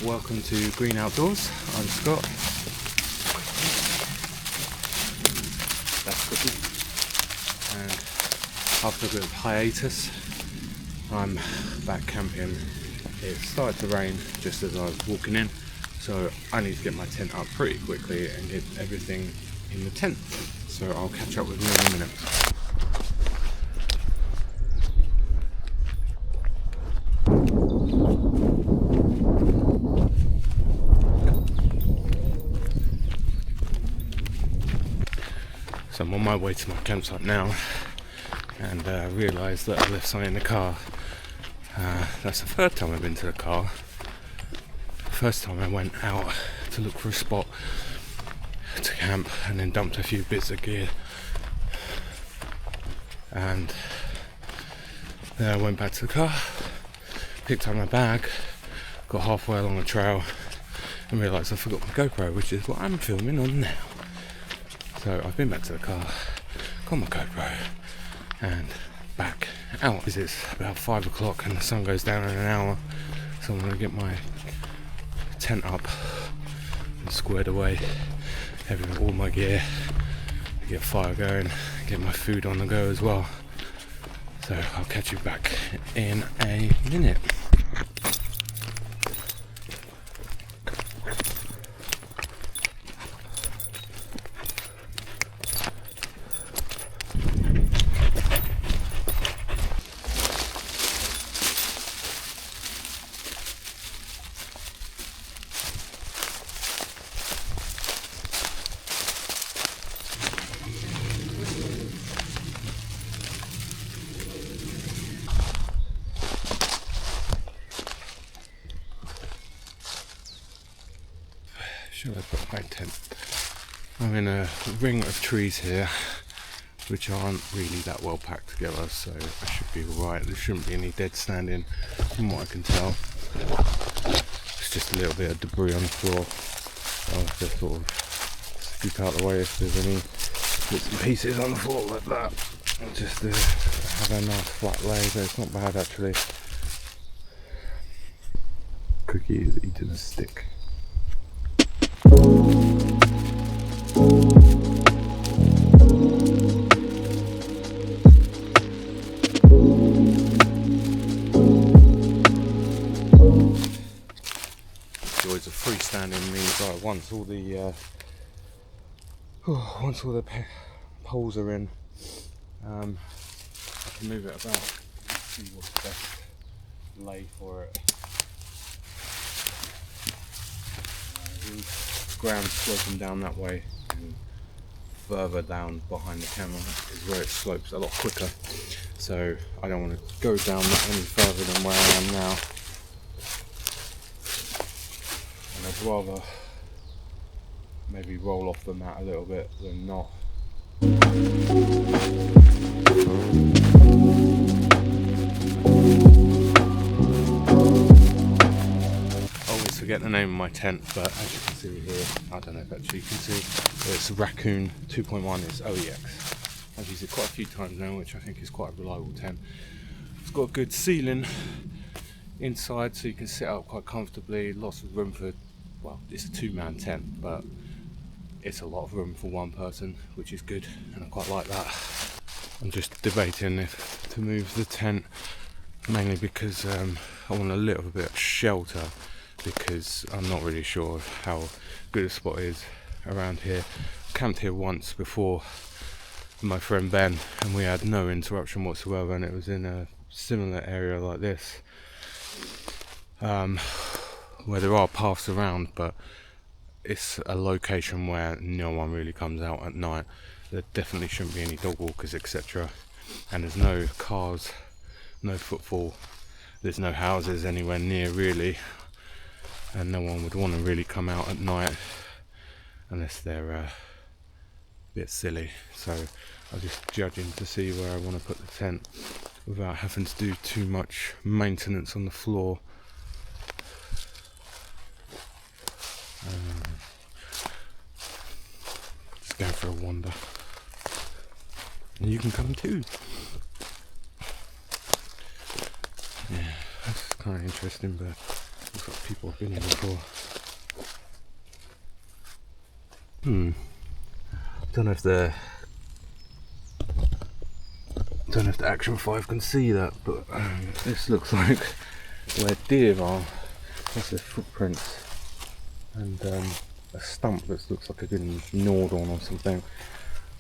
Welcome to Green Outdoors. I'm Scott. That's Cookie. And after a bit of hiatus, I'm back camping. It started to rain just as I was walking in, so I need to get my tent up pretty quickly and get everything in the tent. So I'll catch up with you in a minute. So I'm on my way to my campsite now, and realised that I left something in the car. That's the third time I've been to the car. First time I went out to look for a spot to camp and then dumped a few bits of gear, and then I went back to the car, picked up my bag, got halfway along the trail and realised I forgot my GoPro, which is what I'm filming on now. So I've been back to the car, got my GoPro and back out. It's about 5 o'clock and the sun goes down in an hour, so I'm going to get my tent up and squared away, all my gear, get a fire going, get my food on the go as well. So I'll catch you back in a minute. Should I put my tent? I'm in a ring of trees here, which aren't really that well packed together, so I should be alright. There shouldn't be any dead standing from what I can tell. It's just a little bit of debris on the floor. I'll just sort of scoop out the way if there's any bits and pieces on the floor like that. And just have a nice flat lay, but it's not bad actually. Cookie is eating a stick. Joys of freestanding means like once all the poles are in, I can move it about, see what's the best lay for it. The ground sloping down that way, and further down behind the camera is where it slopes a lot quicker, so I don't want to go down that any further than where I am now, and I'd rather maybe roll off the mat a little bit than not. Forget the name of my tent, but as you can see here, I don't know if actually you can see, it's Raccoon 2.1, it's OEX. I've used it quite a few times now, which I think is quite a reliable tent. It's got a good ceiling inside, so you can sit up quite comfortably, lots of room for, well, it's a 2-man tent, but it's a lot of room for one person, which is good, and I quite like that. I'm just debating if to move the tent, mainly because I want a little bit of shelter, because I'm not really sure how good a spot is around here. I camped here once before with my friend Ben, and we had no interruption whatsoever, and it was in a similar area like this, where there are paths around, but it's a location where no one really comes out at night. There definitely shouldn't be any dog walkers, etc., and there's no cars, no footfall, there's no houses anywhere near really, and no one would want to really come out at night unless they're a bit silly. So I'm just judging to see where I want to put the tent without having to do too much maintenance on the floor. Just going for a wander, and you can come too. Yeah, that's kind of interesting, but Looks like people have been here before. Don't know if the Action 5 can see that, but this looks like where deer are. That's their footprints, and a stump that looks like it's been gnawed on or something.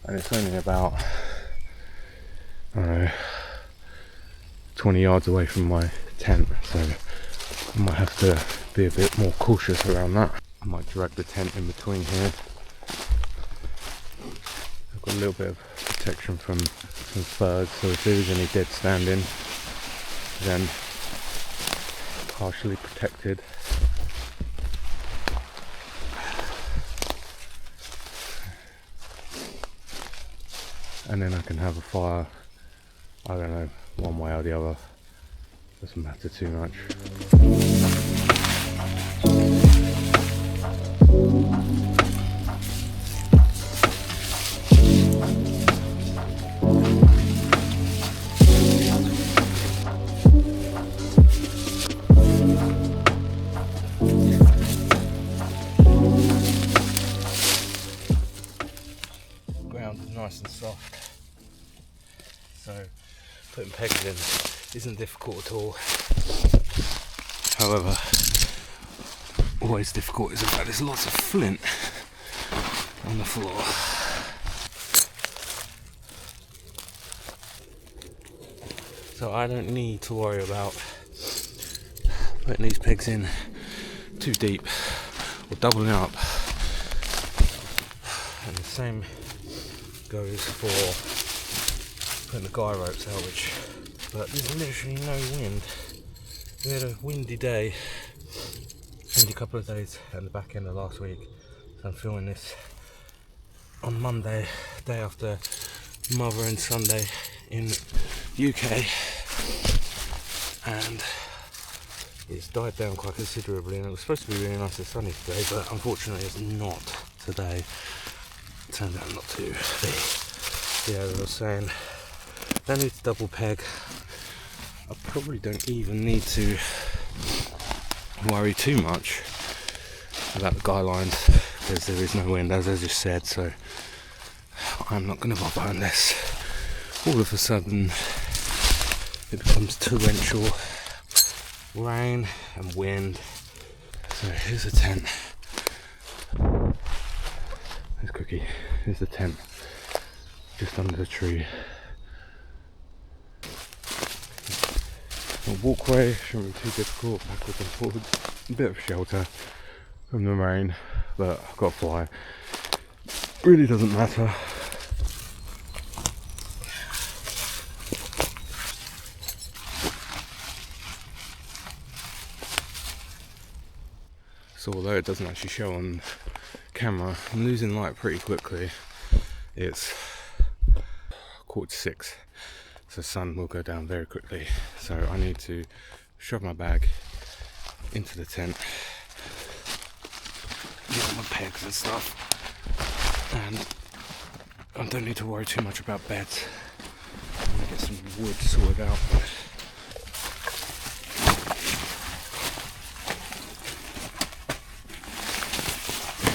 And it's only about, I don't know, 20 yards away from my tent, so I might have to be a bit more cautious around that. I might drag the tent in between here. I've got a little bit of protection from birds, so if there is any dead standing, then partially protected. And then I can have a fire, I don't know, one way or the other, doesn't matter too much. Ground is nice and soft, so putting pegs in isn't difficult at all. However, always difficult is the fact there's lots of flint on the floor. So I don't need to worry about putting these pegs in too deep or doubling up. And the same goes for putting the guy ropes out, but there's literally no wind. We had a windy day, windy couple of days at the back end of last week, so I'm filming this on Monday, day after Mother and Sunday in UK, and it's died down quite considerably, and it was supposed to be really nice and sunny today, but unfortunately it's not today. It turned out not to be. Yeah, as I was saying, don't need to double peg. I probably don't even need to worry too much about the guy lines because there is no wind, as I just said, so I'm not going to bother unless all of a sudden it becomes torrential rain and wind. So here's a tent. There's Cookie. Here's the tent just under the tree. A walkway shouldn't be too difficult, backwards and forwards. A bit of shelter from the rain, but I've got to fly. Really doesn't matter. So although it doesn't actually show on camera, I'm losing light pretty quickly. It's 6:15. So the sun will go down very quickly, so I need to shove my bag into the tent, get my pegs and stuff, and I don't need to worry too much about beds. I'm going to get some wood sorted out.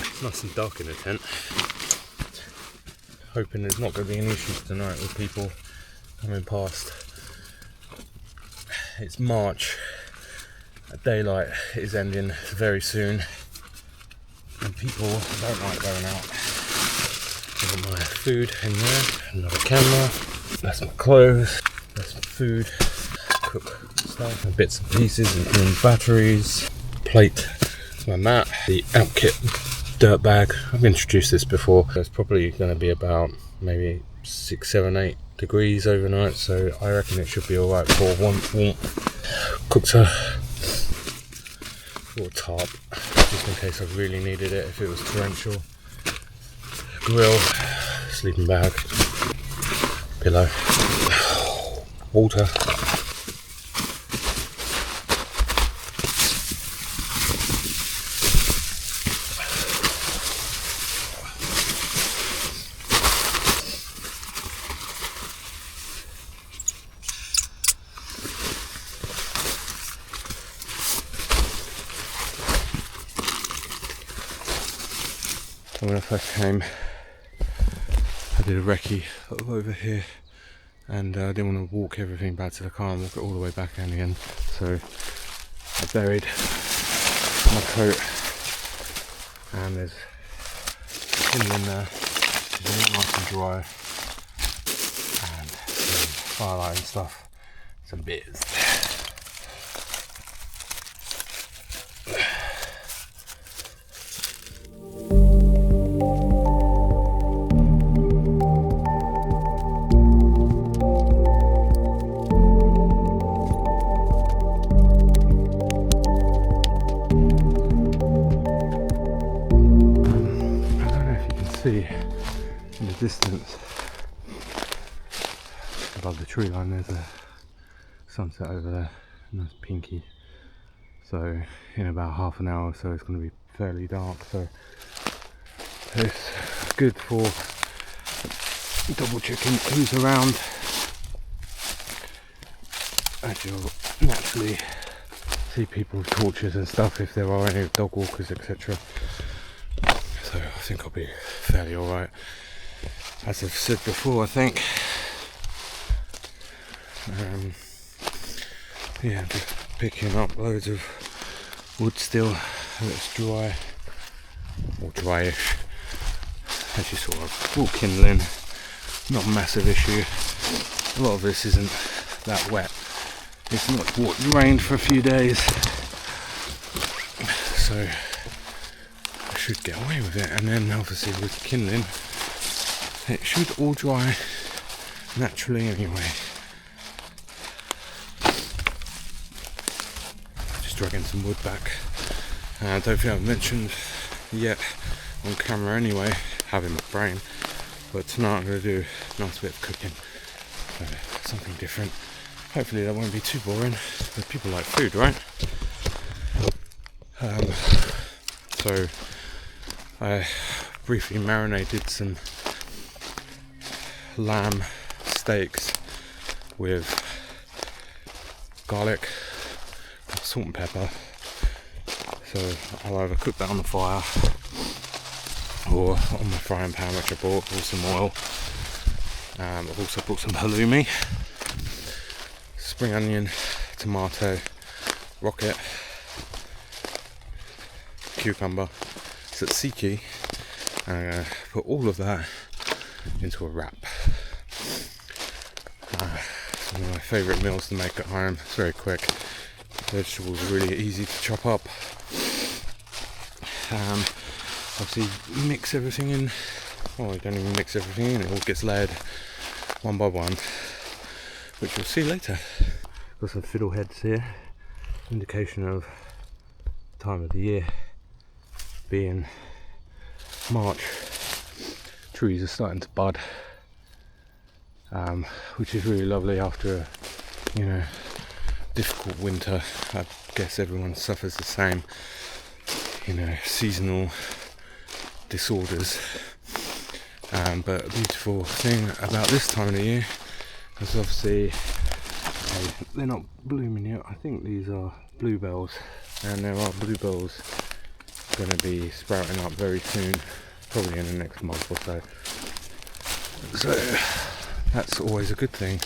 It's nice and dark in the tent. Hoping there's not going to be any issues tonight with people coming past. It's March, daylight is ending very soon, and people don't like going out. I've got my food in there, another camera, that's my clothes, that's my food, cook stuff, and bits and pieces, including batteries, plate, my mat, the Outkit dirt bag. I've introduced this before. It's probably going to be about maybe 6, 7, 8 degrees overnight, so I reckon it should be alright for warmth. Cooker for a tarp, just in case I really needed it if it was torrential. Grill, sleeping bag, pillow, water. And when I first came, I did a recce over here, and I didn't want to walk everything back to the car and walk it all the way back down again. So I buried my coat, and there's kindling there, which is really nice and dry, and some firelight and stuff, some beers. See in the distance above the tree line, there's a sunset over there, nice pinky. So in about half an hour or so it's going to be fairly dark, so it's good for double checking who's around, as you'll naturally see people with torches and stuff if there are any dog walkers, etc. So I think I'll be fairly alright. As I've said before, I think yeah, just picking up loads of wood still that's dry or dryish. As you saw, all kindling, not a massive issue. A lot of this isn't that wet. It's not rained for a few days, so I should get away with it. And then obviously with kindling, it should all dry naturally anyway. Just dragging some wood back. I don't think I've mentioned yet on camera anyway, having my brain, but tonight I'm going to do a nice bit of cooking, something different. Hopefully that won't be too boring, but people like food, right? So I briefly marinated some lamb steaks with garlic, salt and pepper. So I'll either cook that on the fire or on my frying pan, which I bought, with some oil. I've also bought some halloumi, spring onion, tomato, rocket, cucumber, tzatziki, and I'm going to put all of that into a wrap. It's one of my favourite meals to make at home. It's very quick. Vegetables are really easy to chop up. Obviously mix everything in. Well, you don't even mix everything in, it all gets layered one by one, which you'll see later. Got some fiddleheads here, indication of time of the year, being March. Trees are starting to bud, which is really lovely after a difficult winter. I guess everyone suffers the same, seasonal disorders. But a beautiful thing about this time of the year is obviously they're not blooming yet. I think these are bluebells, and there are bluebells going to be sprouting up very soon, probably in the next month or so. So that's always a good thing.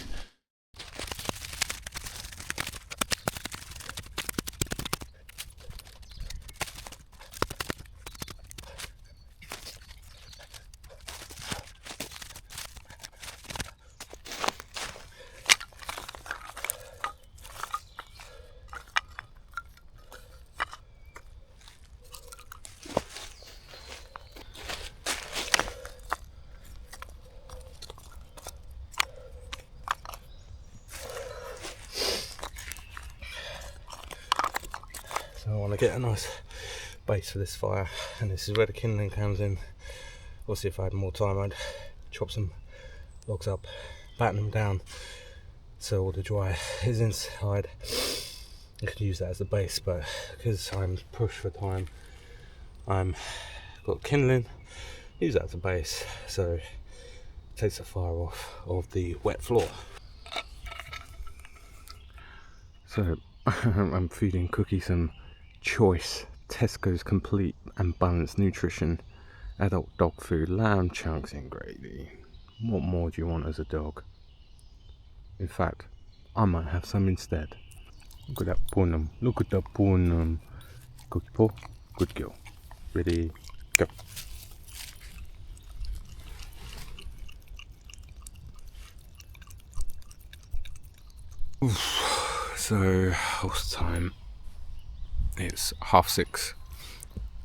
So I want to get a nice base for this fire, and this is where the kindling comes in. Obviously if I had more time I'd chop some logs up, batten them down so all the dry is inside. You could use that as the base, but because I'm pushed for time, I'm got kindling, use that as a base, so it takes the fire off of the wet floor. So I'm feeding Cookie some choice Tesco's Complete and Balanced Nutrition Adult dog food, lamb chunks in gravy. What more do you want as a dog? In fact, I might have some instead. Look at that punum. Look at that punum. Good paw. Good girl. Ready? Go. Oof. So, what's the time? It's 6:30,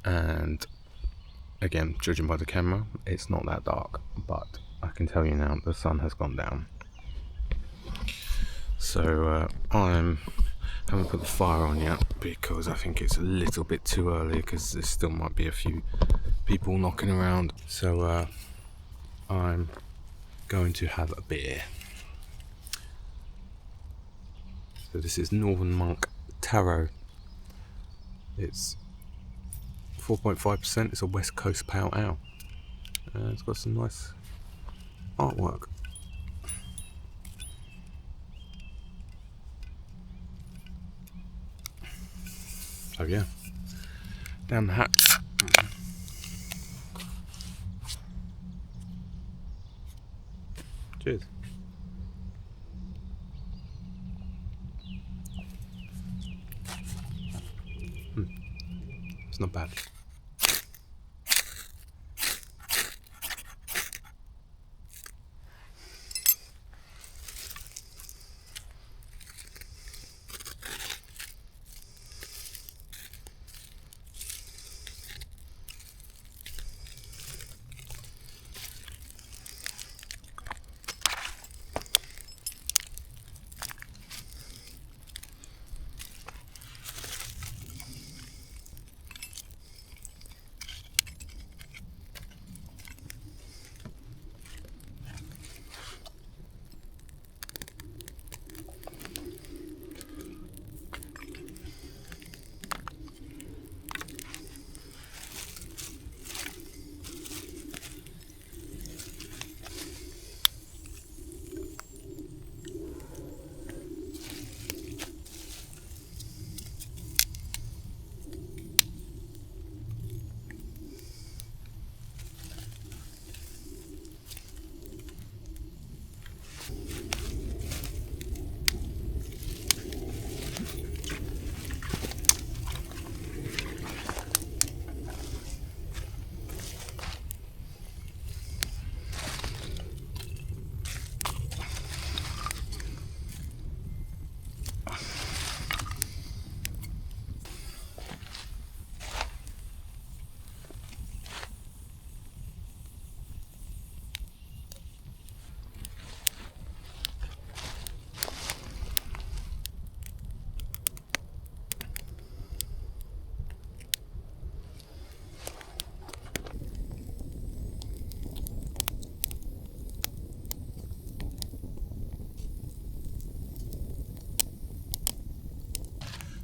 and again, judging by the camera, it's not that dark, but I can tell you now the sun has gone down. So I haven't put the fire on yet because I think it's a little bit too early, because there still might be a few people knocking around. So I'm going to have a beer. So this is Northern Monk Taro. It's 4.5%. It's a West Coast Pale Ale. It's got some nice artwork. So yeah, down the hatch. Cheers. It's not bad.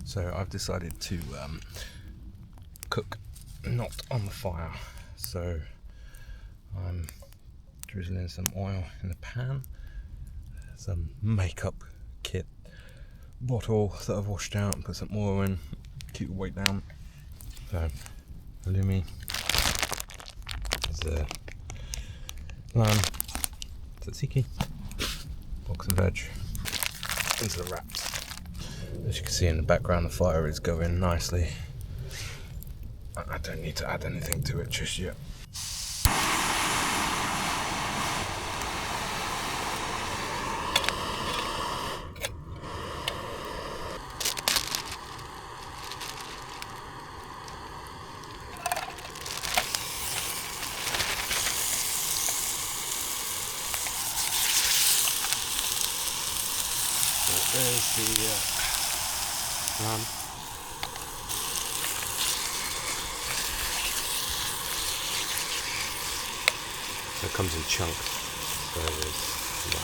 So I've decided to cook not on the fire. So I'm drizzling some oil in the pan, some makeup kit bottle that I've washed out and put some oil in, keep the weight down. So halloumi, there's lamb, tzatziki, box and veg, into the wraps. As you can see in the background, the fire is going nicely. I don't need to add anything to it just yet. So there's the lamb. So it comes in chunks. So there's 1,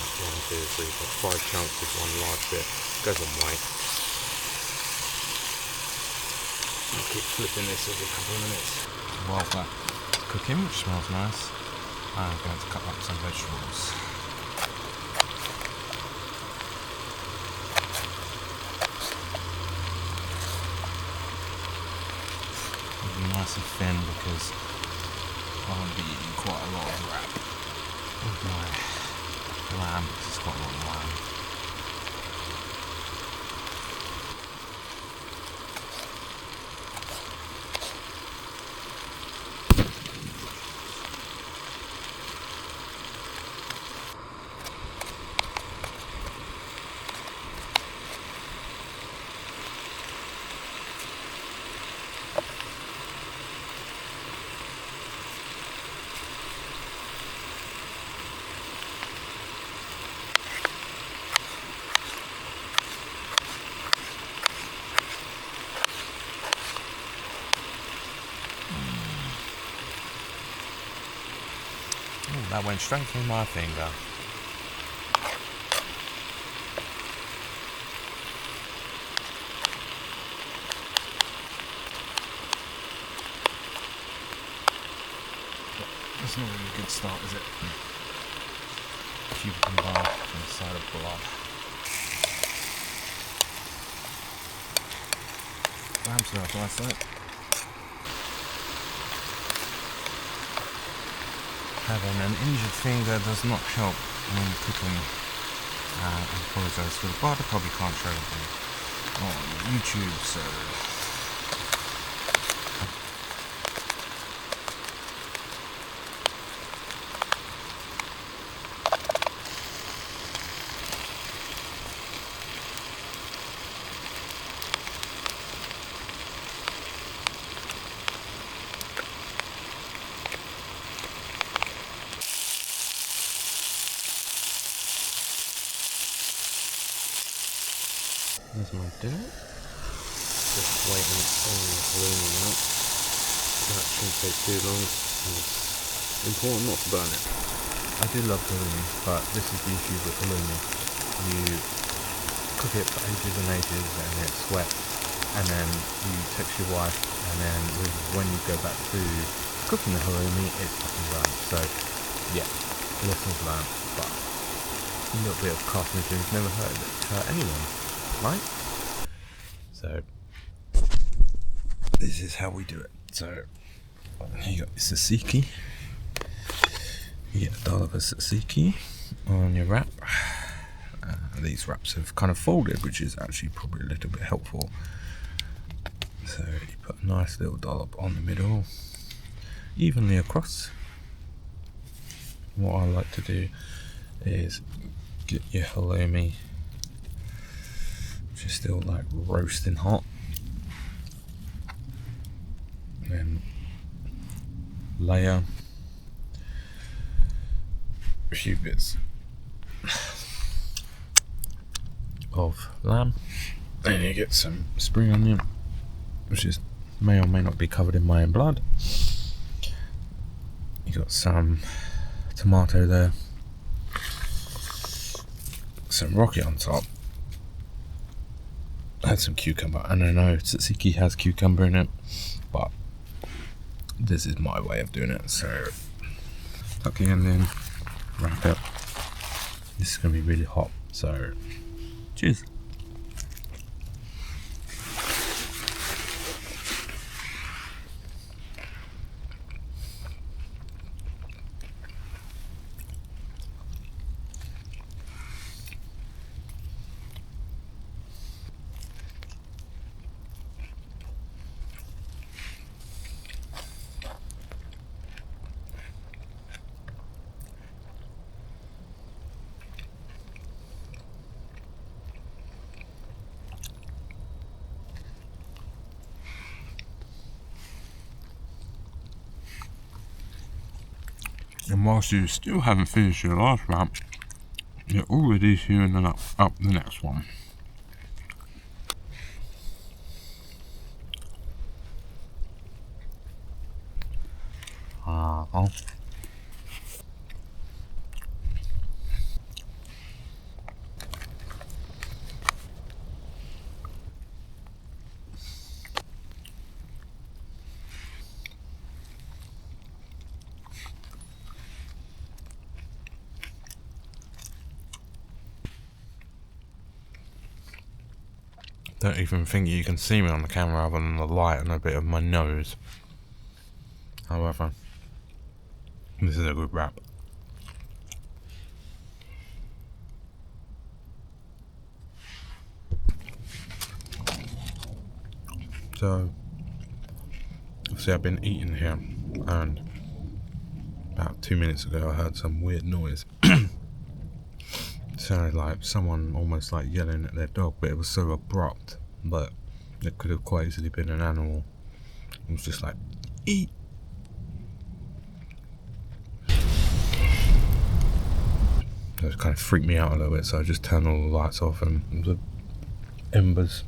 2, 3, 4, 5 chunks with one large bit. Goes on white. I'll keep flipping this every couple of minutes while that's cooking, which smells nice. I'm going to cut up some vegetables. Nice and thin, because I'll be eating quite a lot of wrap with my lamb. This is quite a lot of lamb. That went straight through my finger. That's not really a good start, is it? Cucumber from the side of blood. Lamb's not nice, though. Having an injured finger does not help when cooking. I apologise for the blood. I probably can't show them on YouTube, so there's my dinner. Just waiting on the halloumi now. That shouldn't take too long. It's important not to burn it. I do love halloumi, but this is the issue with halloumi. You cook it for ages and ages and it's wet, and then you text your wife, and then when you go back to cooking the halloumi, it's fucking burnt. So yeah, lessons learned, but a little bit of carpentry has never hurt anyone. Right? So this is how we do it. So you got your tzatziki. You get a dollop of tzatziki on your wrap. These wraps have kind of folded, which is actually probably a little bit helpful. So you put a nice little dollop on the middle, evenly across. What I like to do is get your halloumi, which is still like roasting hot, and then layer a few bits of lamb, then you get some spring onion, which is may or may not be covered in my own blood. You got some tomato there, some rocket on top. Add some cucumber, and I know tzatziki has cucumber in it, but this is my way of doing it. So tuck the end in, wrap it. This is going to be really hot, so cheers. And whilst you still haven't finished your last wrap, you're already hewing up the next one. Don't even think you can see me on the camera other than the light and a bit of my nose. However, This is a good wrap. So, obviously I've been eating here, and about 2 minutes ago I heard some weird noise. It sounded like someone almost like yelling at their dog, but it was so abrupt, but it could have quite easily been an animal. It was just like, eat. It kind of freaked me out a little bit, so I just turned all the lights off, and the embers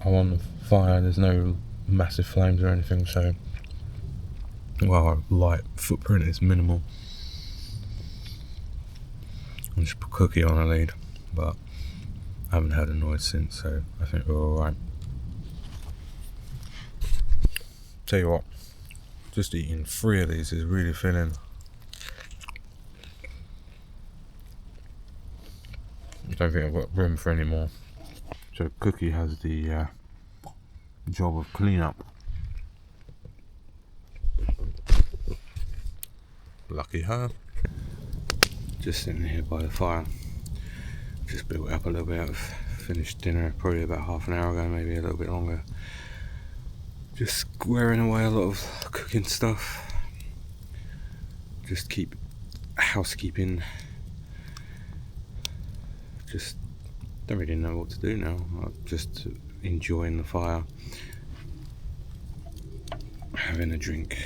are on the fire. There's no massive flames or anything, so well, our light footprint is minimal. I just put Cookie on a lead, but I haven't heard a noise since, so I think we're alright. Tell you what, just eating 3 of these is really filling. I don't think I've got room for any more. So Cookie has the job of cleanup. Lucky her. Just sitting here by the fire. Just built up a little bit. I've finished dinner probably about half an hour ago, maybe a little bit longer. Just squaring away a lot of cooking stuff. Just keep housekeeping. Just don't really know what to do now. I'm just enjoying the fire, having a drink.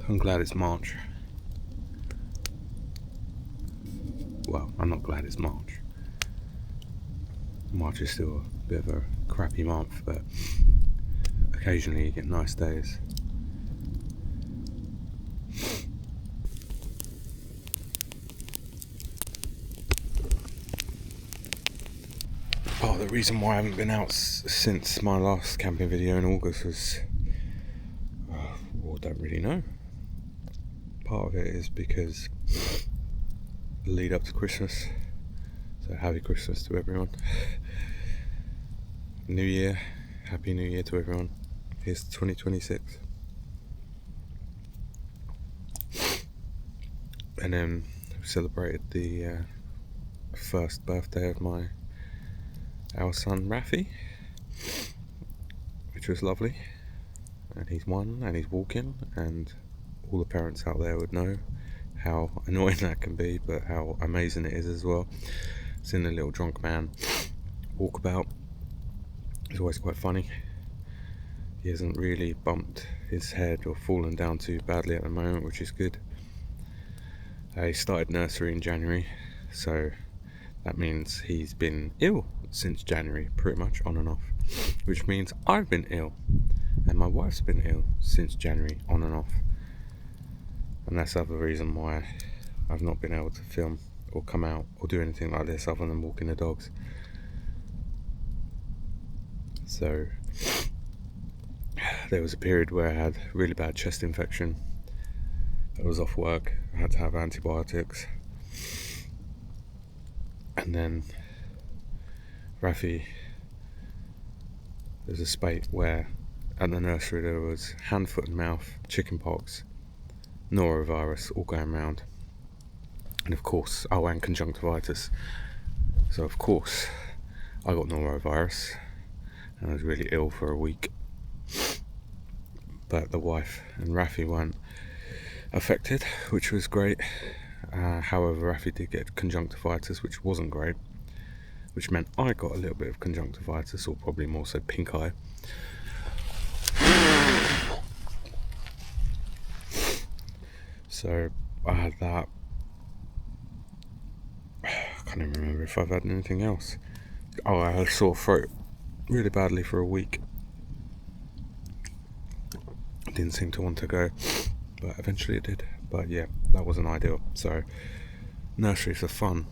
I'm glad it's March. Well, I'm not glad it's March. March is still a bit of a crappy month, but occasionally you get nice days. Oh, the reason why I haven't been out since my last camping video in August was, well, I don't really know. Part of it is because the lead up to Christmas. So happy Christmas to everyone. New Year, happy New Year to everyone. Here's 2026. And then we celebrated the first birthday of our son Rafi, which was lovely. And he's 1 and he's walking, and all the parents out there would know how annoying that can be, but how amazing it is as well. Seeing a little drunk man walk about is always quite funny. He hasn't really bumped his head or fallen down too badly at the moment, which is good. He started nursery in January, so that means he's been ill since January, pretty much on and off, which means I've been ill and my wife's been ill since January, on and off. And that's the other reason why I've not been able to film or come out or do anything like this other than walking the dogs. So there was a period where I had really bad chest infection. I was off work, I had to have antibiotics. And then Rafi, there's a spate where at the nursery there was hand, foot and mouth, chickenpox, norovirus all going round. And of course, and conjunctivitis. So of course, I got norovirus and I was really ill for a week. But the wife and Rafi weren't affected, which was great. However, Rafi did get conjunctivitis, which wasn't great, which meant I got a little bit of conjunctivitis, or probably more so pink eye. So I had that. I can't even remember if I've had anything else. Oh, I had a sore throat really badly for a week. Didn't seem to want to go, but eventually it did. But yeah, that wasn't ideal. So nurseries are fun.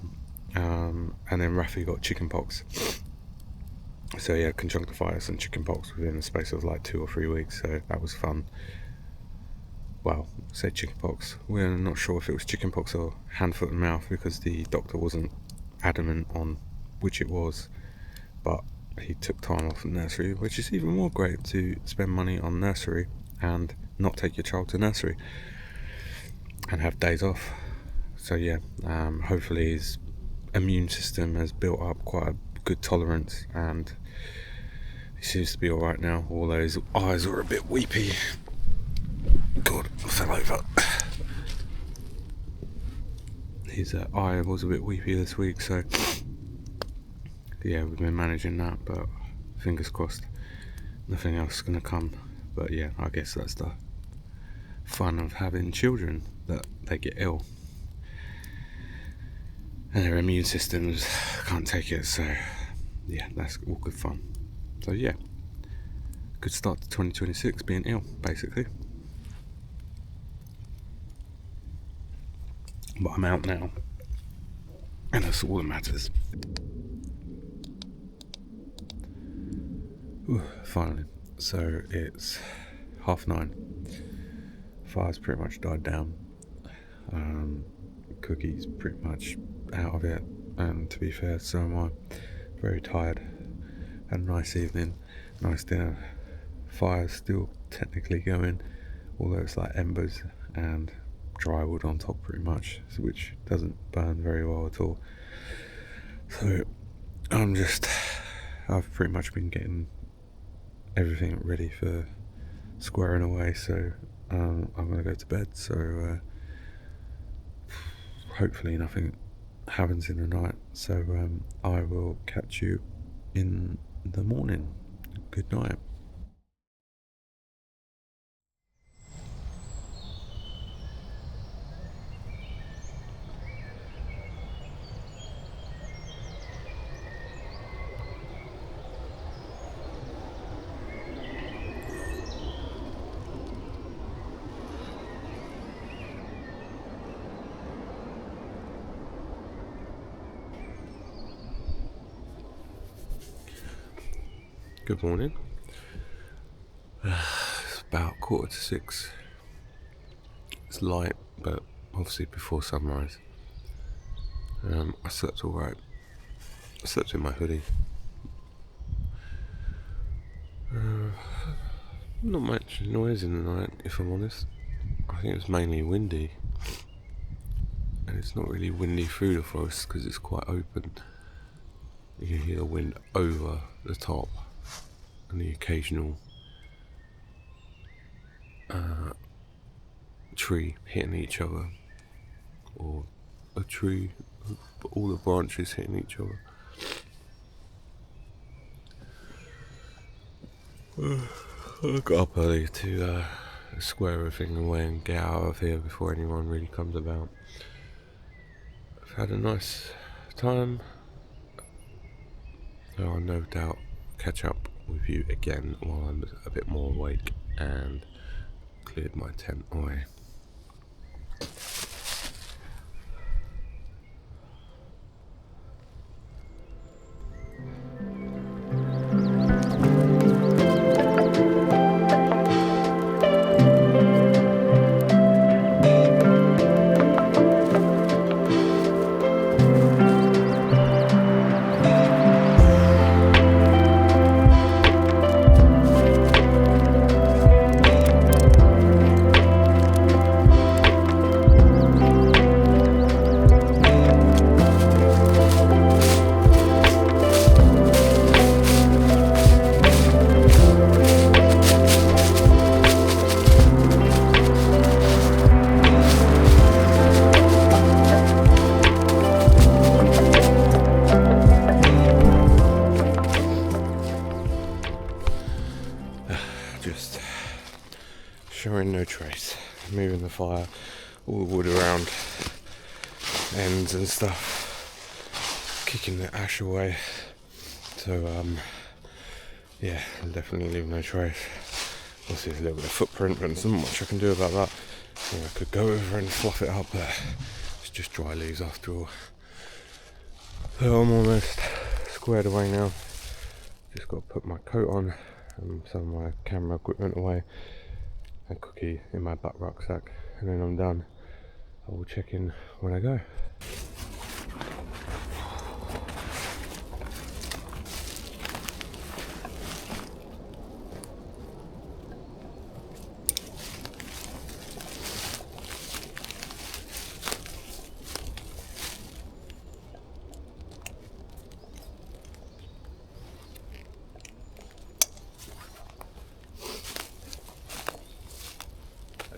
And then Rafi got chickenpox. So he had conjunctivitis and chickenpox within the space of like 2 or 3 weeks. So that was fun. Well, say chickenpox. We're not sure if it was chickenpox or hand, foot and mouth, because the doctor wasn't adamant on which it was, but he took time off from nursery, which is even more great, to spend money on nursery and not take your child to nursery and have days off. So yeah, hopefully his immune system has built up quite a good tolerance, and he seems to be alright now, although his eyes were a bit weepy. God, I fell over. His eye was a bit weepy this week, so yeah, we've been managing that, but fingers crossed nothing else is going to come. But yeah, I guess that's the fun of having children, that they get ill and their immune systems can't take it. So yeah, that's all good fun. So yeah, good start to 2026 being ill, basically. But I'm out now, and that's all that matters. Ooh, finally. So it's 9:30. Fire's pretty much died down. Cookie's pretty much out of it, and to be fair, so am I. Very tired. Had a nice evening, nice dinner. Fire's still technically going, although it's like embers and dry wood on top pretty much, which doesn't burn very well at all. So I've pretty much been getting everything ready for squaring away, so I'm gonna go to bed. So hopefully nothing happens in the night. So I will catch you in the morning. Good night. Good morning. It's about 5:45. It's light, but obviously before sunrise. I slept alright. I slept in my hoodie. Not much noise in the night, if I'm honest. I think it's mainly windy. And it's not really windy through the forest because it's quite open. You can hear the wind over the top, and the occasional tree hitting each other, or a tree, all the branches hitting each other. I got up early to square everything away and get out of here before anyone really comes about. I've had a nice time. I'll no doubt catch up with you again while I'm a bit more awake and cleared my tent away. Just showing no trace, moving the fire, all the wood around ends and stuff, kicking the ash away. So yeah, I'll definitely leave no trace. Obviously there's a little bit of footprint, but there's not much I can do about that. I could go over and fluff it up, but it's just dry leaves after all. So I'm almost squared away now. Just got to put my coat on and some of my camera equipment away, and Cookie in my back rucksack, and then I'm done. I will check in when I go.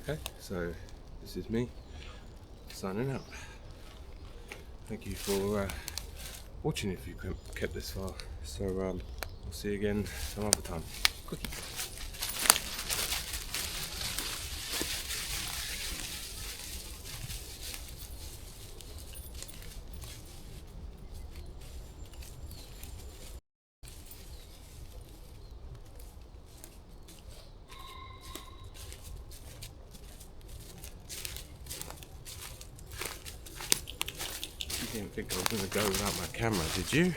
Okay, so this is me signing out. Thank you for watching if you kept this far. So we'll see you again some other time. Cookie. You didn't think I was going to go without my camera, did you?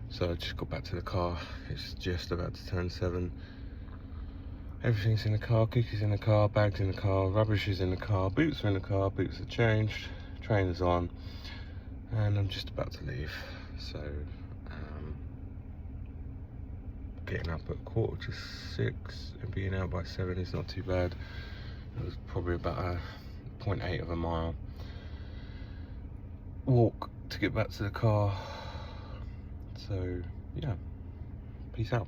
So I just got back to the car. It's just about to turn 7. Everything's in the car, cookies in the car, bags in the car, rubbish is in the car, boots are in the car, boots are changed, trainer's on, and I'm just about to leave. So getting up at 5:45 and being out by 7 is not too bad. It was probably about a 0.8 of a mile walk to get back to the car. So yeah, peace out.